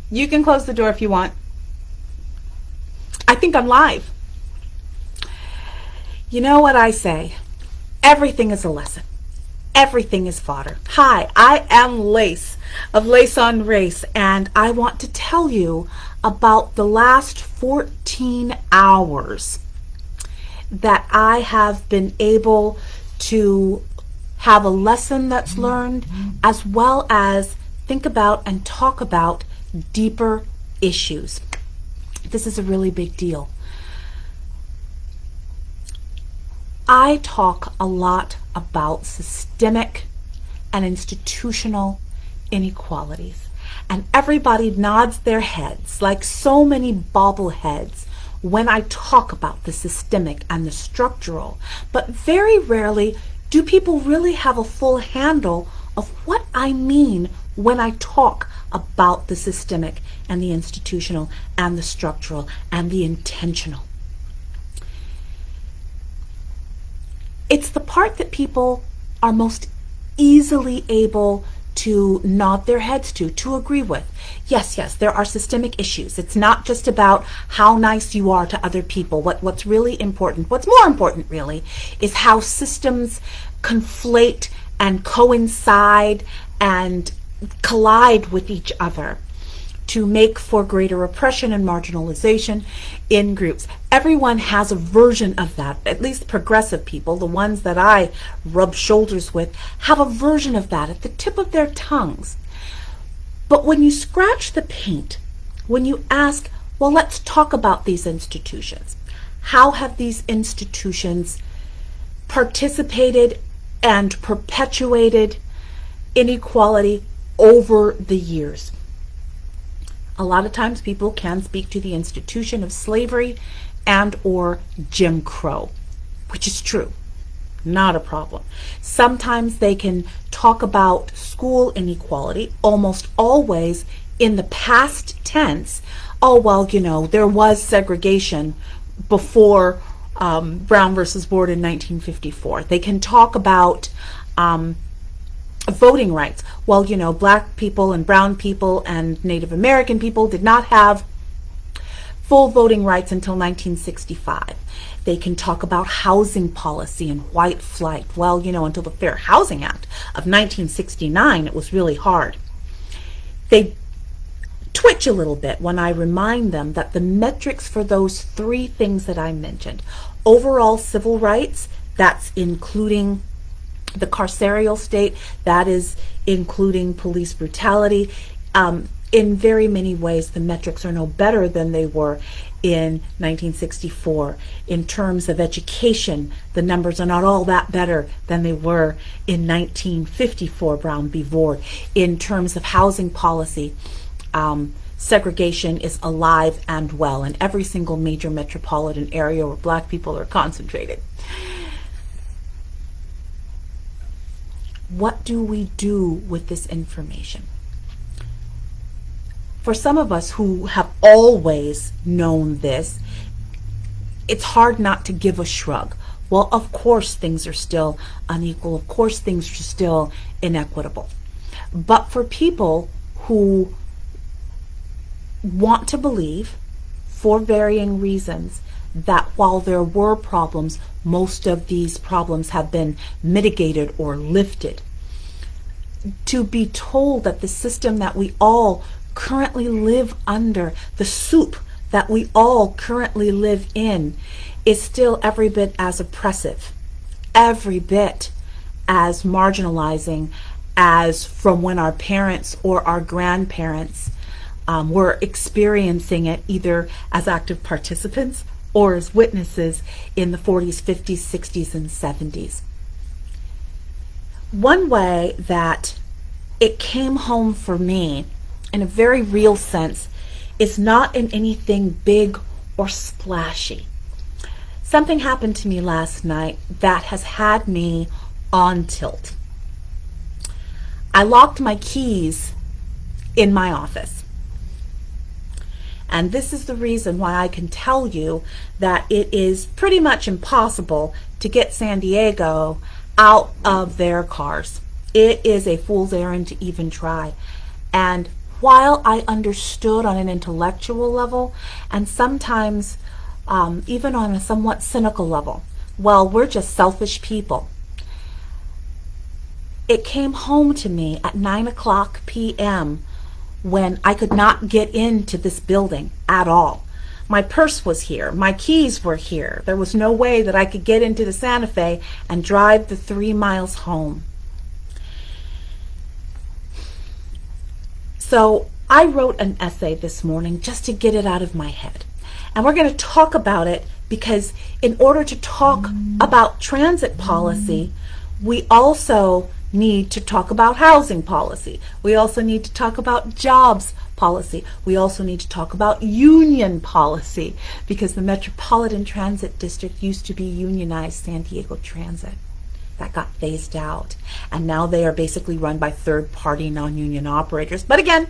You can close the door if you want. I think I'm live. You know what I say? Everything is a lesson. Everything is fodder. Hi, I am Lace of Lace on Race, and I want to tell you about the last 14 hours that I have been able to have a lesson that's learned, as well as think about and talk about deeper issues. This is a really big deal. I talk a lot about systemic and institutional inequalities, and everybody nods their heads like so many bobbleheads when I talk about the systemic and the structural, but very rarely do people really have a full handle of what I mean when I talk about the systemic and the institutional and the structural and the intentional. It's the part that people are most easily able to nod their heads to agree with. Yes, there are systemic issues. It's not just about how nice you are to other people. What's really important, what's more important really, is how systems conflate and coincide and collide with each other to make for greater oppression and marginalization in groups. Everyone has a version of that. At least progressive people, the ones that I rub shoulders with, have a version of that at the tip of their tongues. But when you scratch the paint, when you ask, well, let's talk about these institutions. How have these institutions participated and perpetuated inequality over the years? A lot of times people can speak to the institution of slavery and or Jim Crow, which is true, not a problem. Sometimes they can talk about school inequality, almost always in the past tense. Oh, well, there was segregation before Brown versus Board in 1954. They can talk about voting rights. Well, black people and brown people and Native American people did not have full voting rights until 1965. They can talk about housing policy and white flight. Well, until the Fair Housing Act of 1969, it was really hard. They twitch a little bit when I remind them that the metrics for those three things that I mentioned, overall civil rights, that's including the carceral state, that is including police brutality. In very many ways, the metrics are no better than they were in 1964. In terms of education, the numbers are not all that better than they were in 1954, Brown v. Board. In terms of housing policy, segregation is alive and well in every single major metropolitan area where black people are concentrated. What do we do with this information? For some of us who have always known this, it's hard not to give a shrug. Well, of course things are still unequal. Of course things are still inequitable. But for people who want to believe, for varying reasons, that while there were problems, most of these problems have been mitigated or lifted. To be told that the system that we all currently live under, the soup that we all currently live in, is still every bit as oppressive, every bit as marginalizing as from when our parents or our grandparents were experiencing it, either as active participants or as witnesses in the 40s, 50s, 60s, and 70s. One way that it came home for me in a very real sense is not in anything big or splashy. Something happened to me last night that has had me on tilt. I locked my keys in my office. And this is the reason why I can tell you that it is pretty much impossible to get San Diego out of their cars. It is a fool's errand to even try. And while I understood on an intellectual level, and sometimes even on a somewhat cynical level, well, we're just selfish people, it came home to me at 9 o'clock p.m. when I could not get into this building at all. My purse was here. My keys were here. There was no way that I could get into the Santa Fe and drive the 3 miles home. So I wrote an essay this morning just to get it out of my head. And we're going to talk about it because in order to talk about transit policy, we also need to talk about housing policy. We also need to talk about jobs policy. We also need to talk about union policy because the Metropolitan Transit District used to be unionized San Diego Transit. That got phased out. And now they are basically run by third-party non-union operators. But again,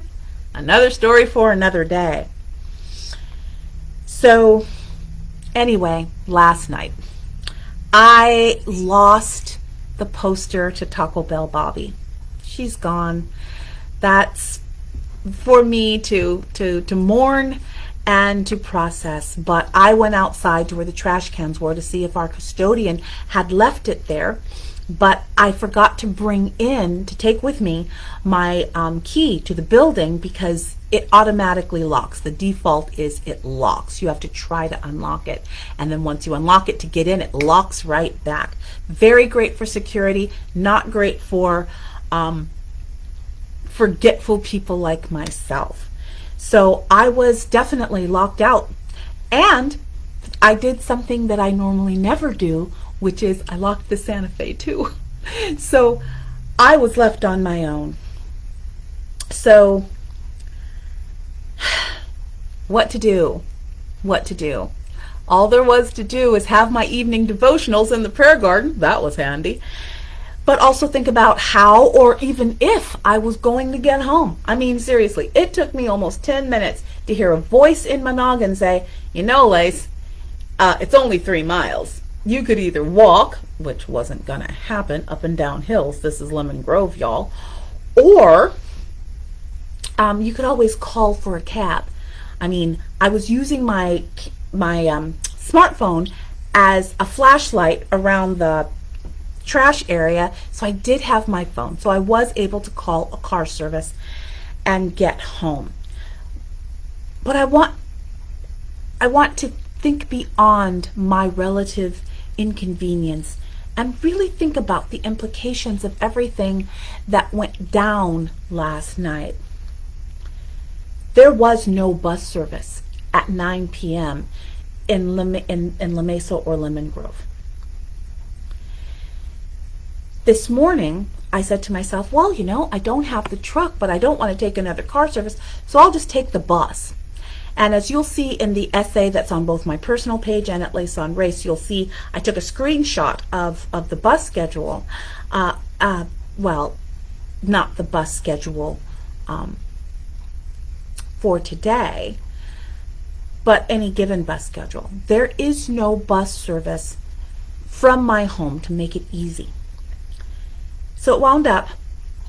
another story for another day. So anyway, last night, I lost the poster to Taco Bell Bobby. She's gone. That's for me to mourn and to process. But I went outside to where the trash cans were to see if our custodian had left it there. But I forgot to take with me my key to the building because it automatically locks. The default is it locks. You have to try to unlock it. And then once you unlock it to get in, it locks right back. Very great for security, not great for forgetful people like myself. So I was definitely locked out. And I did something that I normally never do, which is I locked the Santa Fe too. So I was left on my own. So what to do? What to do? All there was to do is have my evening devotionals in the prayer garden. That was handy. But also think about how or even if I was going to get home. I mean, seriously, it took me almost 10 minutes to hear a voice in my noggin say, you know, Lace, it's only 3 miles. You could either walk, which wasn't going to happen, up and down hills. This is Lemon Grove, y'all. Or you could always call for a cab. I mean, I was using my smartphone as a flashlight around the trash area, so I did have my phone. So I was able to call a car service and get home. But I want to think beyond my relative inconvenience and really think about the implications of everything that went down last night. There was no bus service at 9 p.m. in La Mesa or Lemon Grove. This morning, I said to myself, well, you know, I don't have the truck, but I don't want to take another car service, so I'll just take the bus. And as you'll see in the essay that's on both my personal page and at Lace on Race, you'll see I took a screenshot of the bus schedule. Well, not the bus schedule for today, but any given bus schedule. There is no bus service from my home to make it easy. So it wound up,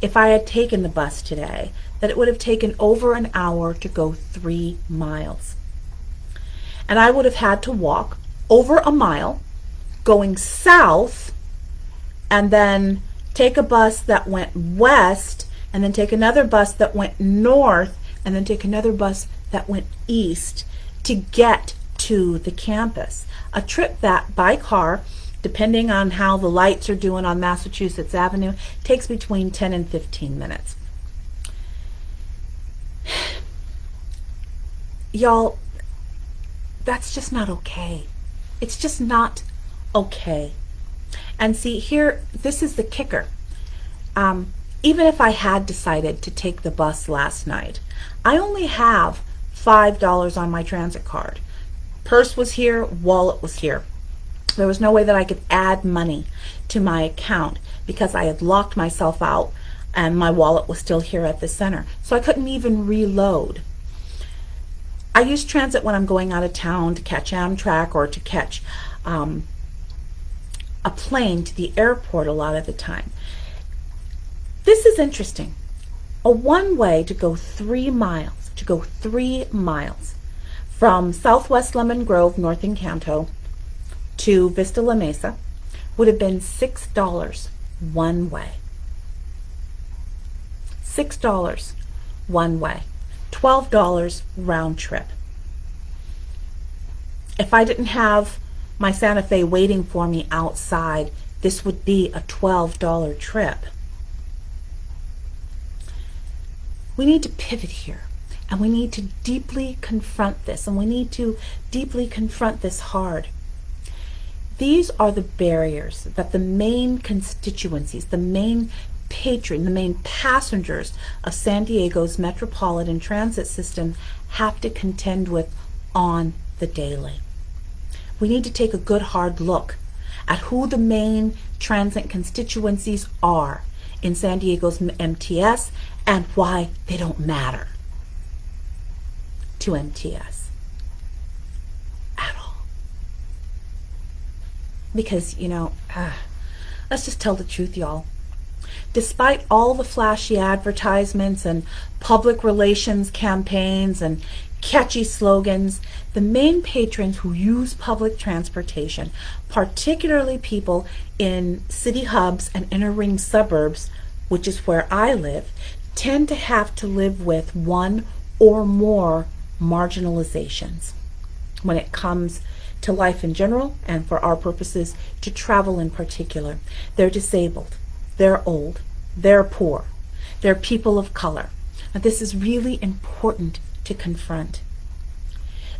if I had taken the bus today, that it would have taken over an hour to go 3 miles. And I would have had to walk over a mile, going south, and then take a bus that went west, and then take another bus that went north, and then take another bus that went east to get to the campus. A trip that, by car, depending on how the lights are doing on Massachusetts Avenue, takes between 10 and 15 minutes. Y'all, that's just not okay. It's just not okay. And see, here, this is the kicker. Even if I had decided to take the bus last night, I only have $5 on my transit card. Purse was here, wallet was here. There was no way that I could add money to my account because I had locked myself out and my wallet was still here at the center. So I couldn't even reload. I use transit when I'm going out of town to catch Amtrak or to catch a plane to the airport a lot of the time. This is interesting. A one-way to go 3 miles from Southwest Lemon Grove, North Encanto, to Vista La Mesa would have been $6 one way. $6 one way. $12 round trip. If I didn't have my Santa Fe waiting for me outside, this would be a $12 trip. We need to pivot here, and we need to deeply confront this, and we need to deeply confront this hard. These are the barriers that the main constituencies, the main passengers of San Diego's metropolitan transit system have to contend with on the daily. We need to take a good hard look at who the main transit constituencies are in San Diego's MTS and why they don't matter to MTS at all. Because, let's just tell the truth, y'all. Despite all the flashy advertisements and public relations campaigns and catchy slogans, the main patrons who use public transportation, particularly people in city hubs and inner ring suburbs, which is where I live, tend to have to live with one or more marginalizations when it comes to life in general and, for our purposes, to travel in particular. They're disabled, they're old, they're poor, they're people of color. Now, this is really important to confront.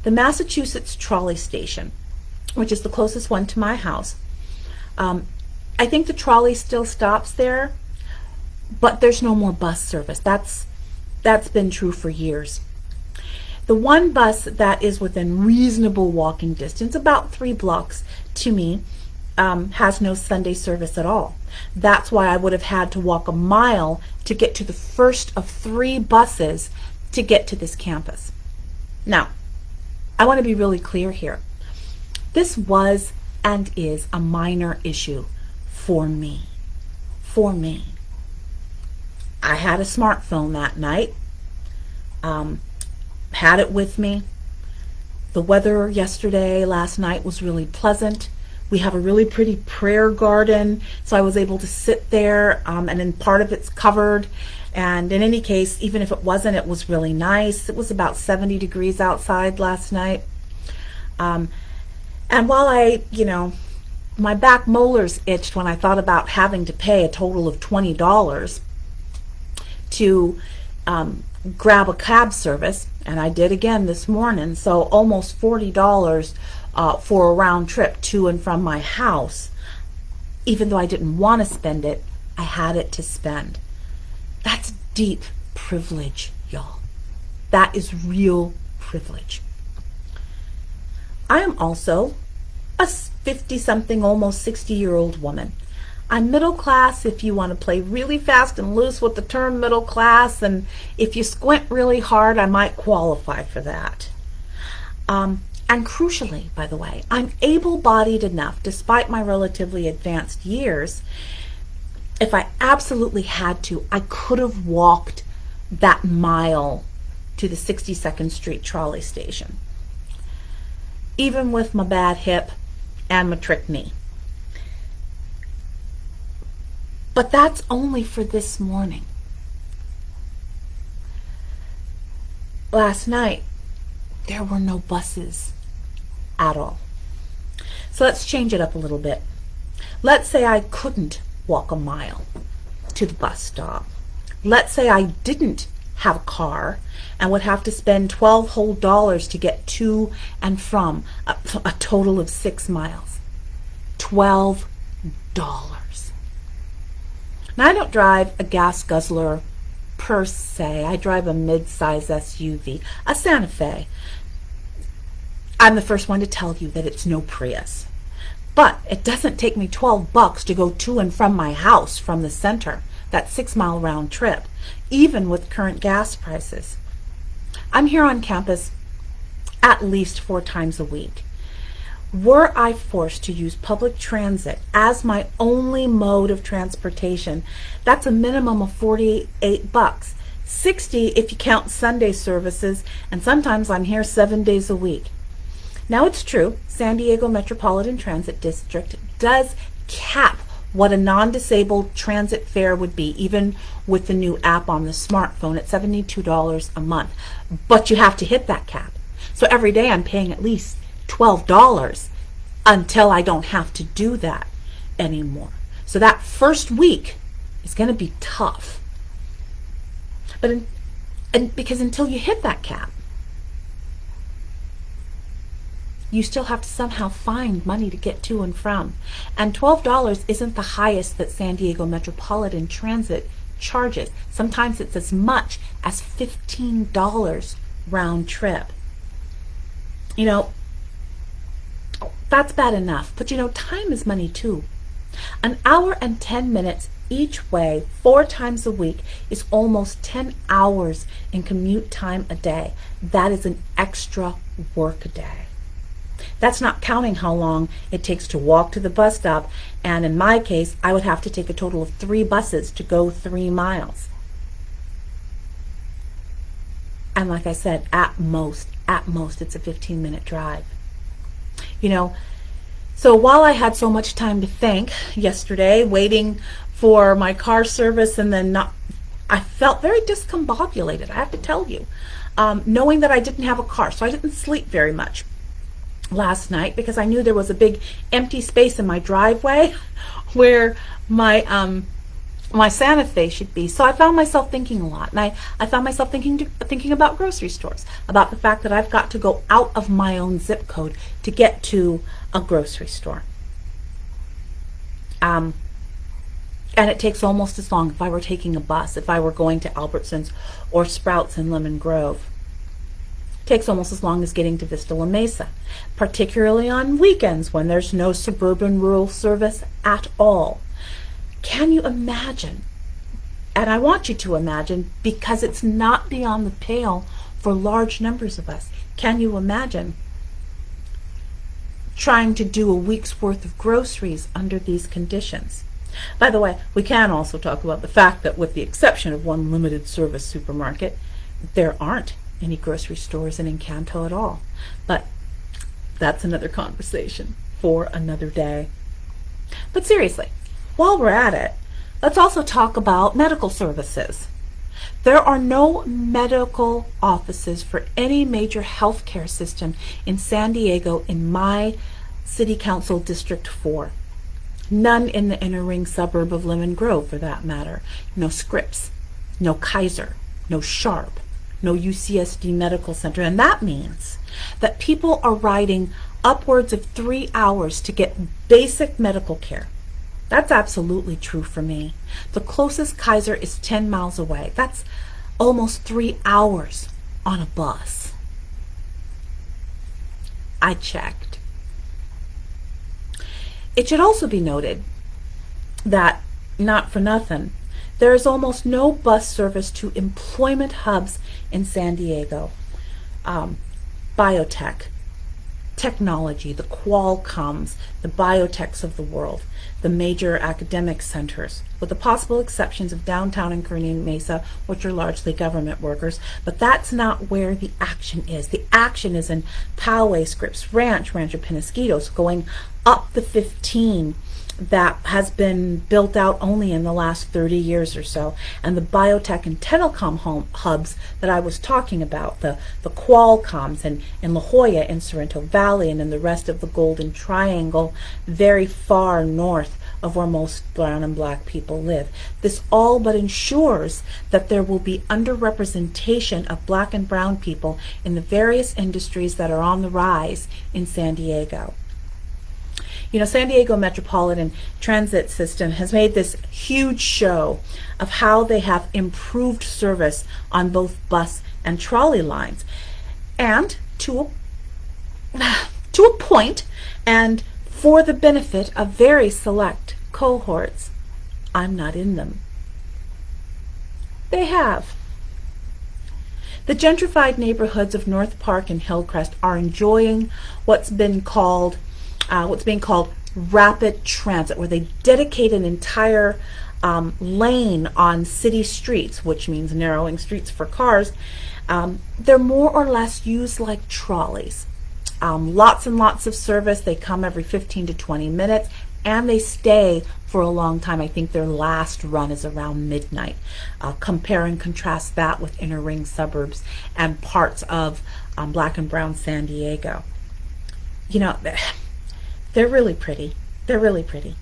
The Massachusetts trolley station, which is the closest one to my house, I think the trolley still stops there, but there's no more bus service. That's been true for years. The one bus that is within reasonable walking distance, about 3 blocks to me, has no Sunday service at all. That's why I would have had to walk a mile to get to the first of 3 buses to get to this campus. Now, I want to be really clear here. This was and is a minor issue for me. For me. I had a smartphone that night. Had it with me. The weather last night was really pleasant. We have a really pretty prayer garden, so I was able to sit there, and then part of it's covered. And in any case, even if it wasn't, it was really nice. It was about 70 degrees outside last night. And while my back molars itched when I thought about having to pay a total of $20 to grab a cab service, and I did again this morning, so almost $40 for a round trip to and from my house. Even though I didn't want to spend it, I had it to spend. That's deep privilege, y'all. That is real privilege. I am also a 50-something, almost 60-year-old woman. I'm middle class if you want to play really fast and loose with the term middle class, and if you squint really hard, I might qualify for that. And crucially, by the way, I'm able-bodied enough, despite my relatively advanced years. If I absolutely had to, I could have walked that mile to the 62nd Street trolley station, even with my bad hip and my trick knee. But that's only for this morning. Last night, there were no buses at all. So let's change it up a little bit. Let's say I couldn't walk a mile to the bus stop. Let's say I didn't have a car and would have to spend $12 whole to get to and from a total of 6 miles. $12. Now, I don't drive a gas guzzler per se. I drive a mid-size SUV, a Santa Fe. I'm the first one to tell you that it's no Prius. But it doesn't take me $12 to go to and from my house from the center, that 6-mile round trip, even with current gas prices. I'm here on campus at least 4 times a week. Were I forced to use public transit as my only mode of transportation, that's a minimum of $48 60 if you count Sunday services, and sometimes I'm here 7 days a week. Now it's true, San Diego Metropolitan Transit District does cap what a non-disabled transit fare would be, even with the new app on the smartphone at $72 a month. But you have to hit that cap. So every day I'm paying at least $12 until I don't have to do that anymore. So that first week is going to be tough. But because until you hit that cap, you still have to somehow find money to get to and from. And $12 isn't the highest that San Diego Metropolitan Transit charges. Sometimes it's as much as $15 round trip. You know, that's bad enough. But you know, time is money too. An hour and 10 minutes each way, 4 times a week, is almost 10 hours in commute time a day. That is an extra work a day. That's not counting how long it takes to walk to the bus stop, and in my case, I would have to take a total of 3 buses to go 3 miles. And like I said, at most, it's a 15-minute drive. You know, so while I had so much time to think yesterday, waiting for my car service, and then I felt very discombobulated, I have to tell you, knowing that I didn't have a car, so I didn't sleep very much last night because I knew there was a big empty space in my driveway where my Santa Fe should be. So I found myself thinking a lot, and I found myself thinking about grocery stores, about the fact that I've got to go out of my own zip code to get to a grocery store. And it takes almost as long if I were taking a bus, if I were going to Albertsons or Sprouts in Lemon Grove. Takes almost as long as getting to Vista La Mesa, particularly on weekends when there's no suburban rural service at all. Can you imagine? And I want you to imagine, because it's not beyond the pale for large numbers of us. Can you imagine trying to do a week's worth of groceries under these conditions? By the way, we can also talk about the fact that with the exception of one limited service supermarket, there aren't any grocery stores in Encanto at all. But that's another conversation for another day. But seriously, while we're at it, let's also talk about medical services. There are no medical offices for any major healthcare system in San Diego in my City Council District 4. None in the inner ring suburb of Lemon Grove, for that matter. No Scripps, no Kaiser, no Sharp, no UCSD Medical Center. And that means that people are riding upwards of 3 hours to get basic medical care. That's absolutely true for me. The closest Kaiser is 10 miles away. That's almost 3 hours on a bus. I checked. It should also be noted that, not for nothing, there is almost no bus service to employment hubs in San Diego. Biotech, technology, the Qualcomms, the biotechs of the world, the major academic centers, with the possible exceptions of downtown and Kearny Mesa, which are largely government workers. But that's not where the action is. The action is in Poway, Scripps Ranch, Rancho Penasquitos, going up the 15 that has been built out only in the last 30 years or so, and the biotech and telecom hubs that I was talking about, the Qualcomms in La Jolla, in Sorrento Valley, and in the rest of the Golden Triangle, very far north of where most brown and black people live. This all but ensures that there will be underrepresentation of black and brown people in the various industries that are on the rise in San Diego. You know, San Diego Metropolitan Transit System has made this huge show of how they have improved service on both bus and trolley lines. And to a point, and for the benefit of very select cohorts, I'm not in them. They have. The gentrified neighborhoods of North Park and Hillcrest are enjoying what's being called rapid transit, where they dedicate an entire lane on city streets, which means narrowing streets for cars, they're more or less used like trolleys. Lots and lots of service. They come every 15 to 20 minutes and they stay for a long time. I think their last run is around midnight. Compare and contrast that with inner ring suburbs and parts of black and brown San Diego. You know, they're really pretty. They're really pretty.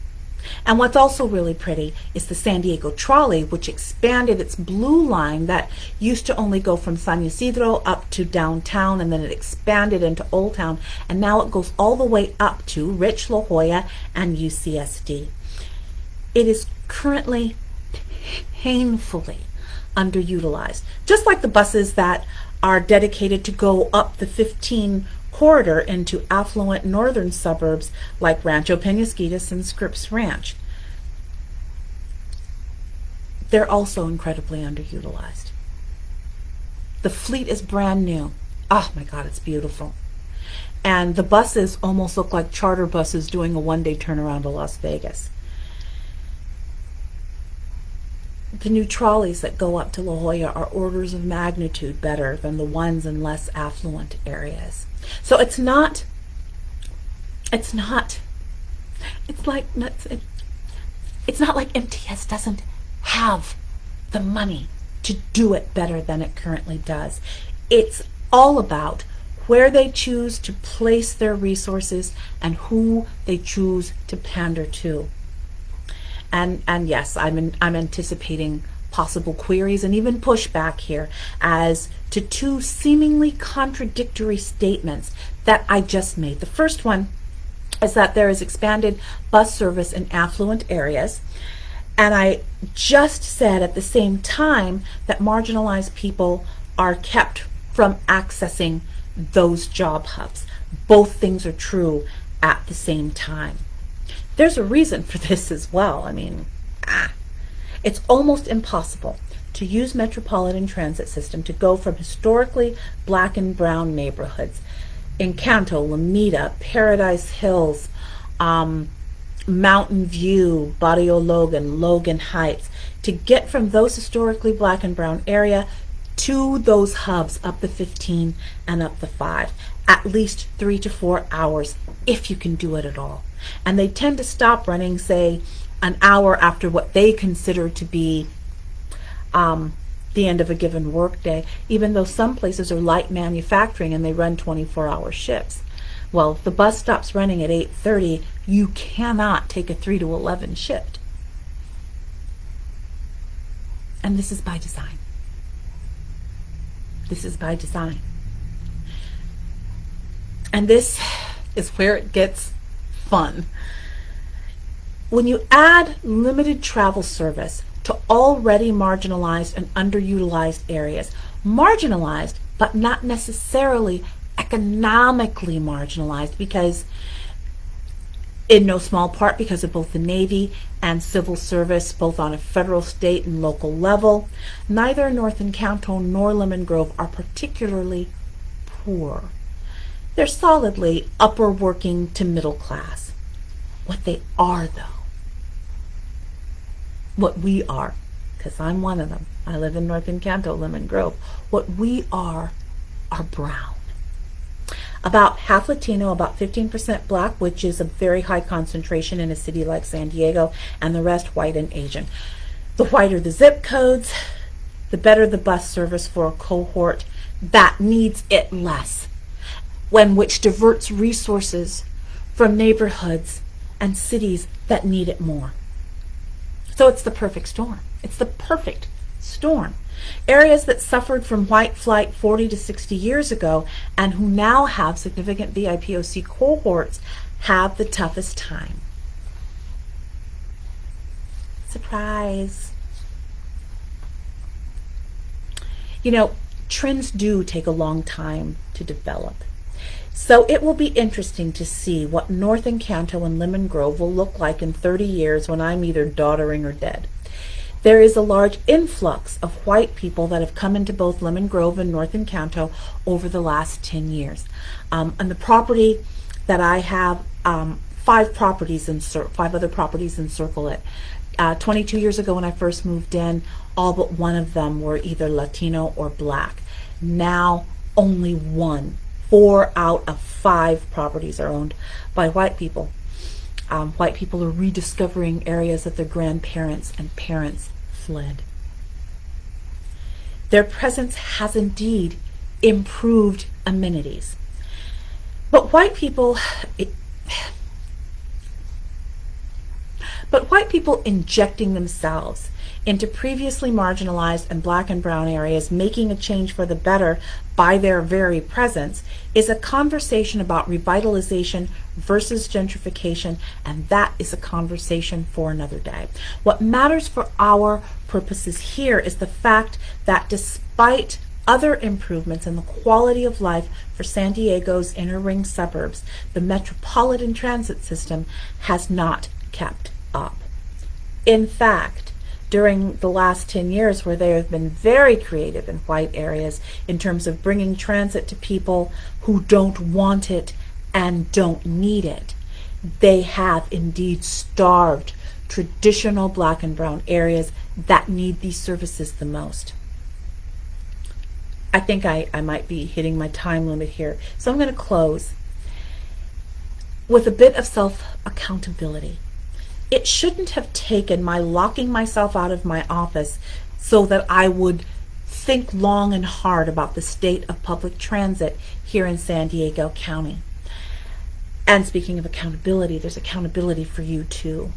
And what's also really pretty is the San Diego trolley, which expanded its blue line that used to only go from San Ysidro up to downtown, and then it expanded into Old Town, and now it goes all the way up to Rich, La Jolla, and UCSD. It is currently painfully underutilized, just like the buses that are dedicated to go up the 15 corridor into affluent northern suburbs like Rancho Penasquitos and Scripps Ranch. They're also incredibly underutilized. The fleet is brand new. Oh my God, it's beautiful. And the buses almost look like charter buses doing a one-day turnaround to Las Vegas. The new trolleys that go up to La Jolla are orders of magnitude better than the ones in less affluent areas. So it's not like MTS doesn't have the money to do it better than it currently does. It's all about where they choose to place their resources and who they choose to pander to. And yes, I'm anticipating possible queries and even pushback here as to two seemingly contradictory statements that I just made. The first one is that there is expanded bus service in affluent areas, and I just said at the same time that marginalized people are kept from accessing those job hubs. Both things are true at the same time. There's a reason for this as well. I mean, it's almost impossible to use metropolitan transit system to go from historically black and brown neighborhoods, Encanto, Lomita, Paradise Hills, Mountain View, Barrio Logan, Logan Heights, to get from those historically black and brown area to those hubs up the 15 and up the 5. At least 3 to 4 hours, if you can do it at all. And they tend to stop running, say, an hour after what they consider to be the end of a given workday, even though some places are light manufacturing and they run 24-hour shifts. Well, if the bus stops running at 8:30, you cannot take a 3 to 11 shift. And this is by design. This is by design. And this is where it gets fun. When you add limited travel service to already marginalized and underutilized areas, marginalized but not necessarily economically marginalized, because in no small part because of both the Navy and civil service, both on a federal, state, and local level, neither North Encanto nor Lemon Grove are particularly poor. They're solidly upper working to middle class. What they are, though, what we are, because I'm one of them. I live in North Encanto, Lemon Grove. What we are brown. About half Latino, about 15% black, which is a very high concentration in a city like San Diego, and the rest white and Asian. The whiter the zip codes, the better the bus service for a cohort that needs it less, which diverts resources from neighborhoods and cities that need it more. So it's the perfect storm. It's the perfect storm. Areas that suffered from white flight 40 to 60 years ago and who now have significant BIPOC cohorts have the toughest time. Surprise. You know, trends do take a long time to develop. So it will be interesting to see what North Encanto and Lemon Grove will look like in 30 years when I'm either doddering or dead. There is a large influx of white people that have come into both Lemon Grove and North Encanto over the last 10 years. And the property that I have, 5 other properties encircle it. 22 years ago when I first moved in, all but one of them were either Latino or Black. Now only one. 4 out of 5 properties are owned by white people. White people are rediscovering areas that their grandparents and parents fled. Their presence has indeed improved amenities. But white people injecting themselves into previously marginalized and Black and brown areas, making a change for the better by their very presence, is a conversation about revitalization versus gentrification, and that is a conversation for another day. What matters for our purposes here is the fact that despite other improvements in the quality of life for San Diego's inner ring suburbs, the metropolitan transit system has not kept up. In fact, during the last 10 years, where they have been very creative in white areas in terms of bringing transit to people who don't want it and don't need it, they have indeed starved traditional Black and brown areas that need these services the most. I think I might be hitting my time limit here, so I'm going to close with a bit of self-accountability. It shouldn't have taken my locking myself out of my office so that I would think long and hard about the state of public transit here in San Diego County. And speaking of accountability, there's accountability for you too.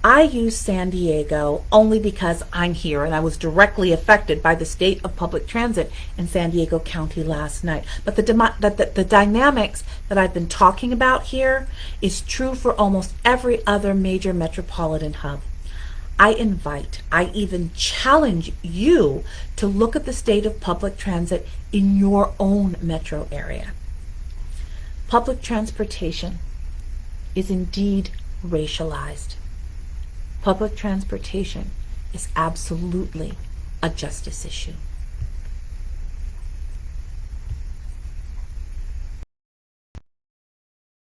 I use San Diego only because I'm here and I was directly affected by the state of public transit in San Diego County last night. But the dynamics that I've been talking about here is true for almost every other major metropolitan hub. I even challenge you to look at the state of public transit in your own metro area. Public transportation is indeed racialized. Public transportation is absolutely a justice issue.